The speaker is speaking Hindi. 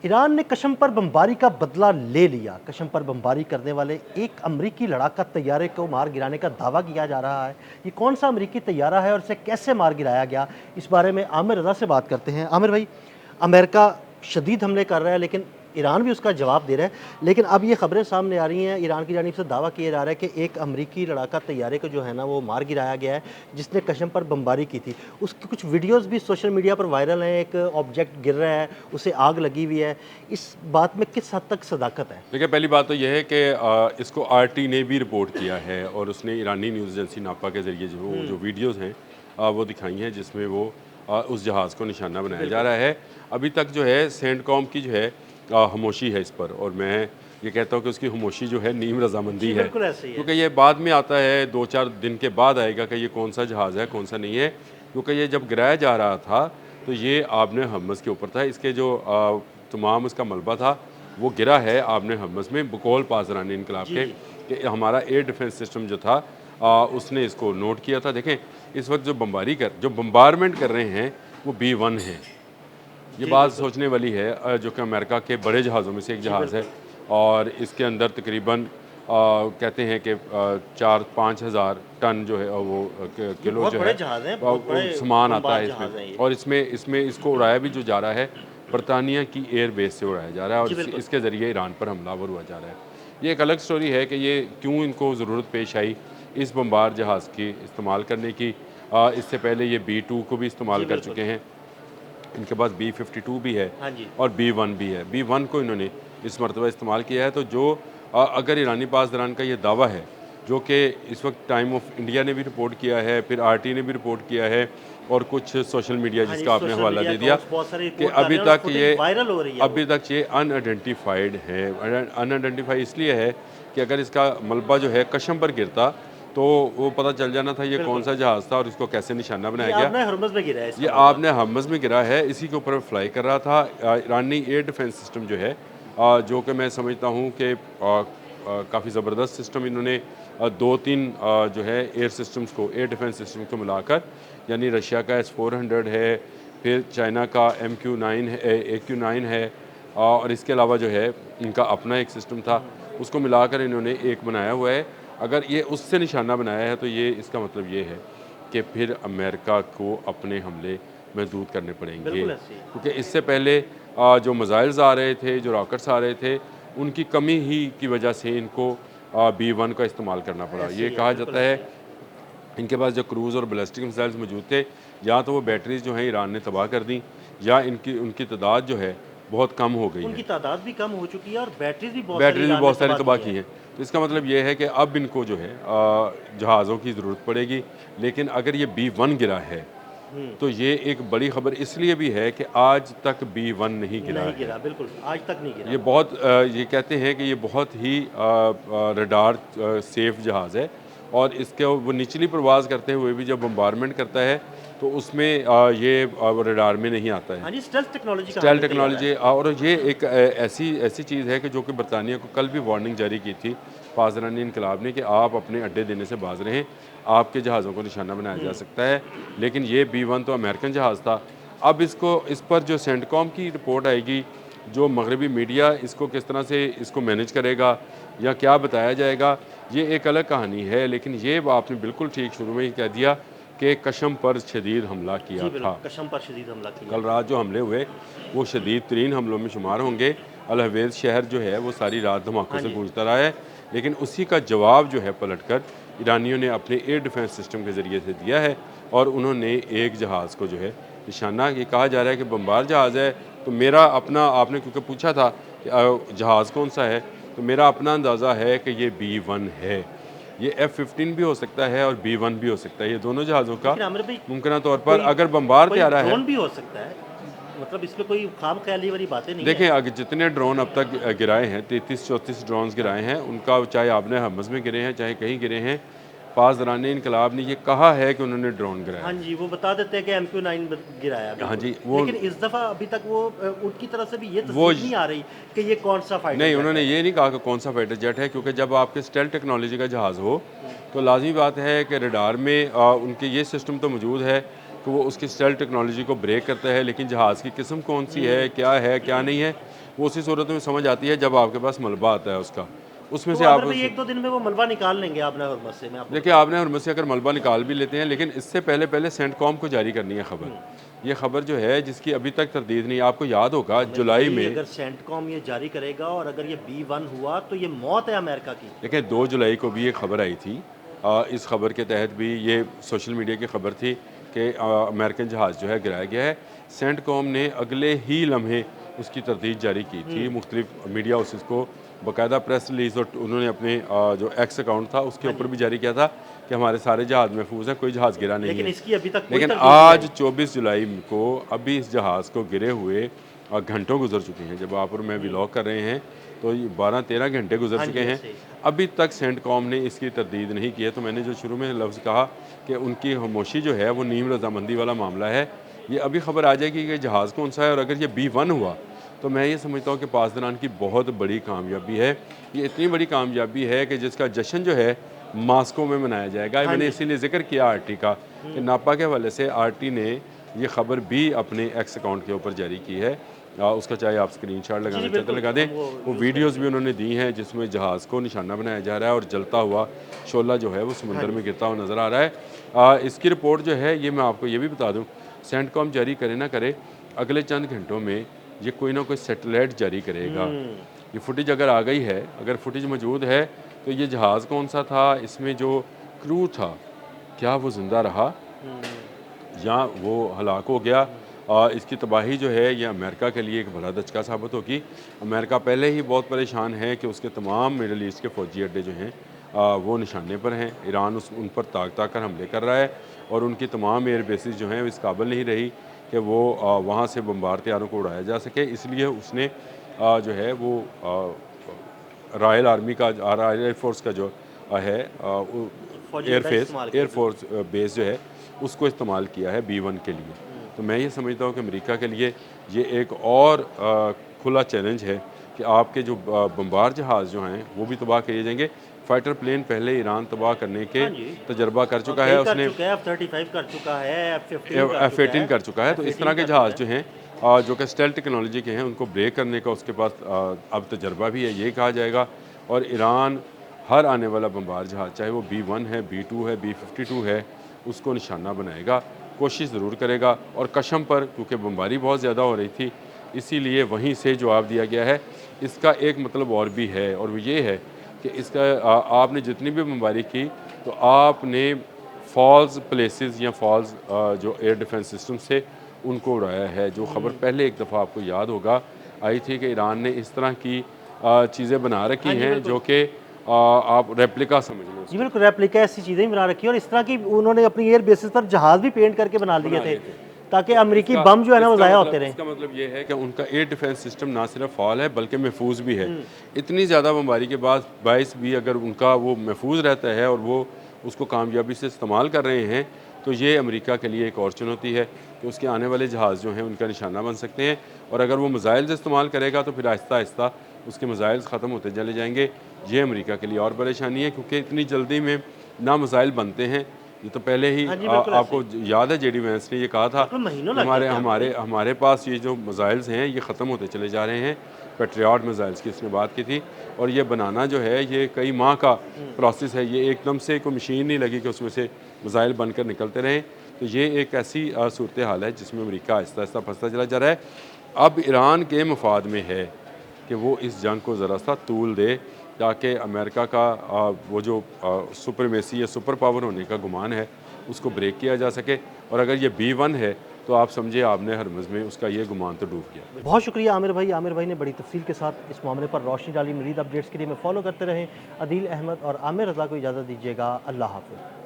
ईरान ने कशम पर बमबारी का बदला ले लिया। कशम पर बमबारी करने वाले एक अमरीकी लड़ाका तैयारे को मार गिराने का दावा किया जा रहा है। ये कौन सा अमरीकी तैयारा है और इसे कैसे मार गिराया गया, इस बारे में आमिर रज़ा से बात करते हैं। आमिर भाई, अमेरिका शदीद हमले कर रहा है लेकिन ईरान भी उसका जवाब दे रहा है। लेकिन अब ये खबरें सामने आ रही हैं, ईरान की जानिब से दावा किया जा रहा है कि एक अमरीकी लड़ाका तैयारे को जो है ना वो मार गिराया गया है, जिसने कशम पर बमबारी की थी। उसकी कुछ वीडियोस भी सोशल मीडिया पर वायरल हैं। एक ऑब्जेक्ट गिर रहा है, उसे आग लगी हुई है। इस बात में किस हद तक सदाकत है? देखिए, पहली बात तो यह है कि इसको आरटी ने भी रिपोर्ट किया है और उसने ईरानी न्यूज़ एजेंसी नापा के ज़रिए जो वीडियोज़ हैं वो दिखाई हैं, जिसमें वो उस जहाज़ को निशाना बनाया जा रहा है। अभी तक जो है सेंटकॉम की जो है खामोशी है इस पर, और मैं ये कहता हूँ कि उसकी खामोशी जो है नीम रजामंदी है, बिल्कुल ऐसे ही है। क्योंकि ये बाद में आता है, 2-4 दिन के बाद आएगा कि ये कौन सा जहाज़ है कौन सा नहीं है। क्योंकि ये जब गिराया जा रहा था तो ये आबने हम्मस के ऊपर था, इसके जो तमाम उसका मलबा था वो गिरा है आबने हम्मस में बकौल पासरानी इनकलाब जी के, जी। कि हमारा एयर डिफेंस सिस्टम जो था उसने इसको नोट किया था। देखें, इस वक्त जो बम्बारमेंट कर रहे हैं वो B-1 है। ये जी बात बिल्कुल। सोचने वाली है, जो कि अमेरिका के बड़े जहाज़ों में से एक जी जहाज़ है, बिल्कुल। और इसके अंदर तकरीबन कहते हैं कि 4-5 हज़ार टन जो है वो ये किलो बहुत जो बड़े है जहाज़ हैं, बहुत बड़े सामान आता बमबार है इसमें। जहाज़ हैं ये। और इसमें इसमें इसको उड़ाया भी जो जा रहा है बरतानिया की एयर बेस से उड़ाया जा रहा है, और जी बिल्कुल। इसके ज़रिए ईरान पर हमलावर हुआ जा रहा है। ये एक अलग स्टोरी है कि ये क्यों इनको ज़रूरत पेश आई इस बम्बार जहाज़ की इस्तेमाल करने की। इससे पहले ये B-2 को भी इस्तेमाल जी कर बिल्कुल। चुके हैं, इनके पास B-52 भी है हाँ जी। और B-1 भी है। B-1 को इन्होंने इस मरतबा इस्तेमाल किया है। तो जो अगर ईरानी पासदारान का ये दावा है, जो कि इस वक्त टाइम ऑफ इंडिया ने भी रिपोर्ट किया है, फिर आरटी ने भी रिपोर्ट किया है, और कुछ सोशल मीडिया हाँ जी, जिसका आपने सोशल हवाला मीडिया दे दिया अकाउंट्स बहुत सारे कि रिपोर्ट कर रहे हैं और फुटेज वायरल हो रही है वो। अभी तक ये अनआइडेंटिफाइड है। अनआइडेंटिफाई इसलिए है कि अगर इसका मलबा जो है कशम पर गिरता तो वो पता चल जाना था ये कौन बिल्कुल। सा जहाज़ था और इसको कैसे निशाना ये बनाया गया। आपने हरमुज़ में गिरा है ये इसका मलबा। आपने हमज़ में गिरा है, इसी के ऊपर फ्लाई कर रहा था। ईरानी एयर डिफेंस सिस्टम जो है, जो कि मैं समझता हूँ कि काफ़ी ज़बरदस्त सिस्टम इन्होंने 2-3 जो है एयर सिस्टम्स को, एयर डिफेंस सिस्टम को मिलाकर, यानी रशिया का S-400 है, फिर चाइना का MQ-9 है, AQ-9 है, और इसके अलावा जो है इनका अपना एक सिस्टम था, उसको मिलाकर इन्होंने एक बनाया हुआ है। अगर ये उससे निशाना बनाया है तो ये इसका मतलब ये है कि फिर अमेरिका को अपने हमले महदूद करने पड़ेंगे, बिल्कुल ऐसे ही है। क्योंकि इससे पहले जो मिसाइल्स आ रहे थे, जो रॉकेट्स आ रहे थे, उनकी कमी ही की वजह से इनको B-1 का इस्तेमाल करना पड़ा। ऐसे ये ही है, कहा बिल्कुल जाता है ऐसे ही है। इनके पास जो क्रूज़ और बैलिस्टिक मिसाइल्स मौजूद थे, या तो वो बैटरीज जो हैं ईरान ने तबाह कर दी, या इनकी उनकी तादाद जो है बहुत कम हो गई उनकी है। तादाद भी कम हो चुकी है और बैटरीज़ भी बहुत सारी बैटरीज भी ईरान ने बहुत सारी तबाह तबाह की की हैं। हैं। तो इसका मतलब ये है कि अब इनको जो है जहाज़ों की ज़रूरत पड़ेगी। लेकिन अगर ये B-1 गिरा है हुँ, तो ये एक बड़ी खबर इसलिए भी है कि आज तक B-1 नहीं गिरा नहीं है। गिरा, बिल्कुल, आज तक नहीं गिरा ये वो। बहुत ये कहते हैं कि ये बहुत ही रडार सेफ जहाज़ है, और इसके वो निचली परवाज़ करते हुए भी जब बम्बारमेंट करता है तो उसमें ये रडार में नहीं आता है। हाँ जी, स्टेल्थ टेक्नोलॉजी का स्टेल हामिल तैयारा है। टेक्नोलॉजी, और ये एक ऐसी ऐसी चीज़ है कि जो कि बरतानिया को कल भी वार्निंग जारी की थी पासरानी इनकलाब ने, कि आप अपने अड्डे देने से बाज रहें, आपके जहाज़ों को निशाना बनाया जा हुँ, सकता है। लेकिन ये B-1 तो अमेरिकन जहाज़ था। अब इस पर जो सेंटकॉम की रिपोर्ट आएगी, जो मगरबी मीडिया इसको किस तरह से इसको मैनेज करेगा या क्या बताया जाएगा, ये एक अलग कहानी है। लेकिन ये आपने बिल्कुल ठीक शुरू में ही कह दिया कि कशम पर शदीद हमला जी किया बिल्कुल, था। कशम पर शदीद हमला किया कल था। रात जो हमले हुए वो शदीद तरीन हमलों में शुमार होंगे। अल हवेद शहर जो है वो सारी रात धमाकों हाँ से जी। गूंजता रहा है, लेकिन उसी का जवाब जो है पलटकर ईरानियों ने अपने एयर डिफेंस सिस्टम के ज़रिए से दिया है, और उन्होंने एक जहाज़ को जो है निशाना, ये कहा जा रहा है कि बम्बार जहाज़ है। तो मेरा अपना, आपने क्योंकि पूछा था कि जहाज़ कौन सा है, तो मेरा अपना अंदाज़ा है कि ये B-1 है। ये F-15 भी हो सकता है और B-1 भी हो सकता है। ये दोनों जहाज़ों का लेकिन आमिर भाई, मुमकिन तौर पर, कोई अगर बम्बार कोई तैयारा है। ड्रोन भी हो सकता है। मतलब इसमें कोई खाम-ख़याली वाली बातें नहीं देखें, है। अगर जितने ड्रोन अब तक गिराए हैं, 33-34 ड्रोन्स गिराए हैं, उनका चाहे आपने हमज़ में गिरे हैं चाहे कहीं गिरे हैं, पासदारान इनकलाब ने ये कहा है कि उन्होंने ड्रोन गिराया हाँ है। जी, वो बता देते हैं कि MQ-9 गिराया, हाँ बिल्कुल। जी, वो लेकिन इस दफ़ा अभी तक वो उनकी तरफ से भी ये वो तस्दीक नहीं आ रही कि ये कौन-सा फाइटर नहीं, जेट उन्होंने है। ये नहीं कहा कि कौन सा फाइटर जेट है, क्योंकि जब आपके स्टेल्थ टेक्नोलॉजी का जहाज़ हो तो लाज़मी बात है कि रडार में उनके ये सिस्टम तो मौजूद है कि वो उसकी स्टेल्थ टेक्नोलॉजी को ब्रेक करता है, लेकिन जहाज़ की किस्म कौन सी है, क्या नहीं है, वो उसी सूरत में समझ आती है जब आपके पास मलबा आता है उसका, उसमें से तो आप अगर भाई एक दो दिन में वो मलबा निकाल लेंगे आपने हरमस से, मैं आपको देखिए आपने हरमत से अगर मलबा निकाल भी लेते हैं, लेकिन इससे पहले पहले सेंटकॉम को जारी करनी है खबर। ये खबर जो है जिसकी अभी तक तरदीद नहीं, आपको याद होगा जुलाई भाई, में, अगर सेंटकॉम ये जारी करेगा और अगर ये B1 हुआ तो ये मौत है अमेरिका की। देखिए 2 जुलाई को भी एक खबर आई थी। इस खबर के तहत भी ये सोशल मीडिया की खबर थी कि अमेरिकन जहाज़ जो है गिराया गया है। सेंटकॉम ने अगले ही लम्हे उसकी तरदीद जारी की थी। मुख्तलिफ मीडिया हाउसेस को बाकायदा प्रेस रिलीज़ और उन्होंने अपने जो एक्स अकाउंट था उसके ऊपर भी जारी किया था कि हमारे सारे जहाज़ महफूज हैं, कोई जहाज़ गिरा नहीं लेकिन है। इसकी अभी तक कोई लेकिन तरदीद आज नहीं 24 जुलाई को अभी इस जहाज़ को गिरे हुए घंटों गुजर चुके हैं। जब आप और मैं व्लॉग कर रहे हैं तो ये 12-13 घंटे गुजर हाँ चुके जी, हैं, ऐसे ही। अभी तक सेंटकॉम ने इसकी तरदीद नहीं की है। तो मैंने जो शुरू में लफ्ज़ कहा कि उनकी खामोशी जो है वो नीम रजामंदी वाला मामला है। ये अभी खबर आ जाएगी कि जहाज़ कौन सा है, और अगर ये B1 हुआ तो मैं ये समझता हूँ कि पासदारान की बहुत बड़ी कामयाबी है। ये इतनी बड़ी कामयाबी है कि जिसका जश्न जो है मास्को में मनाया जाएगा। हाँ मैंने जी। इसीलिए ज़िक्र किया आरटी का कि नापा के हवाले से आरटी ने ये खबर भी अपने एक्स अकाउंट के ऊपर जारी की है। उसका चाहे आप स्क्रीनशॉट लगाना चाहते हैं बिल्कुल, लगा दें। हम वो वो यूज़ वीडियोज़ भी उन्होंने दी हैं जिसमें जहाज़ को निशाना बनाया जा रहा है और जलता हुआ शोला जो है वो समुंदर में गिरता हुआ नज़र आ रहा है। इसकी रिपोर्ट जो है ये मैं आपको ये भी बता दूँ, सेंटकॉम जारी करे ना करे, अगले चंद घंटों में ये कोई ना कोई सैटेलाइट जारी करेगा। ये फुटेज अगर आ गई है, अगर फुटेज मौजूद है तो ये जहाज़ कौन सा था, इसमें जो क्रू था क्या वो ज़िंदा रहा या वो हलाक हो गया। इसकी तबाही जो है ये अमेरिका के लिए एक बड़ा धचका साबित होगी। अमेरिका पहले ही बहुत परेशान है कि उसके तमाम मिडल ईस्ट के फ़ौजी अड्डे जो हैं वो निशाने पर हैं। ईरान उन पर ताक कर हमले कर रहा है और उनकी तमाम एयर बेसिस जो हैं इस काबिल नहीं रही कि वो वहाँ से बम्बार तैयारों को उड़ाया जा सके। इसलिए उसने जो है वो रॉयल आर्मी का रॉयल एयरफोर्स का जो है फौजी अड्डा इस्तेमाल किया। एयरफोर्स बेस जो है उसको इस्तेमाल किया है B1 के लिए। तो मैं ये समझता हूँ कि अमेरिका के लिए ये एक और खुला चैलेंज है कि आपके जो बम्बार जहाज़ जो हैं वो भी तबाह किए जाएंगे। फाइटर प्लेन पहले ईरान तबाह करने के हाँ जी। तजर्बा कर चुका कई है, कर उसने चुका है, F-35 कर चुका है, F-15 F-18 कर चुका है। तो इस F-18 तरह के कर जहाज़ चुका जो हैं जो कि स्टेल्थ टेक्नोलॉजी के हैं उनको ब्रेक करने का उसके पास अब तजर्बा भी है, ये कहा जाएगा। और ईरान हर आने वाला बम्बार जहाज़ चाहे वो B1 है, B2 है, B-52 है, उसको निशाना बनाएगा, कोशिश ज़रूर करेगा। और कशम पर क्योंकि बमबारी बहुत ज़्यादा हो रही थी इसीलिए वहीं से जवाब दिया गया है। इसका एक मतलब और भी है और वो ये है कि इसका आपने जितनी भी बमबारी की तो आपने फॉल्स प्लेसेस या फॉल्स जो एयर डिफेंस सिस्टम से उनको उड़ाया है। जो खबर पहले एक दफ़ा आपको याद होगा आई थी कि ईरान ने इस तरह की चीज़ें बना रखी हाँ जी, हैं बिल्कुल। जो कि आप रेप्लिका समझ लो। जी बिल्कुल, रेप्लिका ऐसी चीज़ें भी बना रखी है और इस तरह की उन्होंने अपनी एयर बेसिस पर जहाज़ भी पेंट करके बना लिए थे ताकि अमेरिकी बम जो है ना वो ज़ाया होते रहें। इसका मतलब ये है कि उनका एयर डिफेंस सिस्टम ना सिर्फ फॉल है बल्कि महफूज भी है। इतनी ज़्यादा बमबारी के बाद बाइस भी अगर उनका वो महफूज रहता है और वो उसको कामयाबी से इस्तेमाल कर रहे हैं तो ये अमेरिका के लिए एक और चुनौती है कि उसके आने वाले जहाज़ जो हैं उनका निशाना बन सकते हैं। और अगर वो मिज़ाइल्स इस्तेमाल करेगा तो फिर आहिस्ता आहिस्ता उसके मिज़ाइल्स ख़त्म होते चले जाएंगे। ये अमेरिका के लिए और परेशानी है क्योंकि इतनी जल्दी में ना मिज़ाइल बनते हैं। ये तो पहले ही हाँ जी, बिल्कुल आपको याद है JD वैंस ने ये कहा था बिल्कुल, महीनों कि लग हमारे जाते हैं हमारे हमारे पास ये जो मिज़ाइल्स हैं ये ख़त्म होते चले जा रहे हैं। पेट्रियट मिज़ाइल्स की इसने बात की थी और ये बनाना जो है ये कई माह का प्रोसेस है। ये एकदम से कोई मशीन नहीं लगी कि उसमें से मिज़ाइल बनकर निकलते रहें। तो ये एक ऐसी सूरत हाल है जिसमें अमेरिका आहिस्ता आहिस्ता फंसता चला जा रहा है। अब ईरान के मफाद में है कि वो इस जंग को ज़रा सा तूल दे ताकि अमेरिका का वो जो सुपरमेसी या सुपर पावर होने का गुमान है उसको ब्रेक किया जा सके। और अगर ये B1 है तो आप समझिए आपने हरमज़ में उसका ये गुमान तो डूब गया। बहुत शुक्रिया आमिर भाई ने बड़ी तफसील के साथ इस मामले पर रोशनी डाली। मज़ीद अपडेट्स के लिए मैं फॉलो करते रहें। अदील अहमद और आमिर रज़ा को इजाज़त दीजिएगा। अल्लाह हाफ़िज़।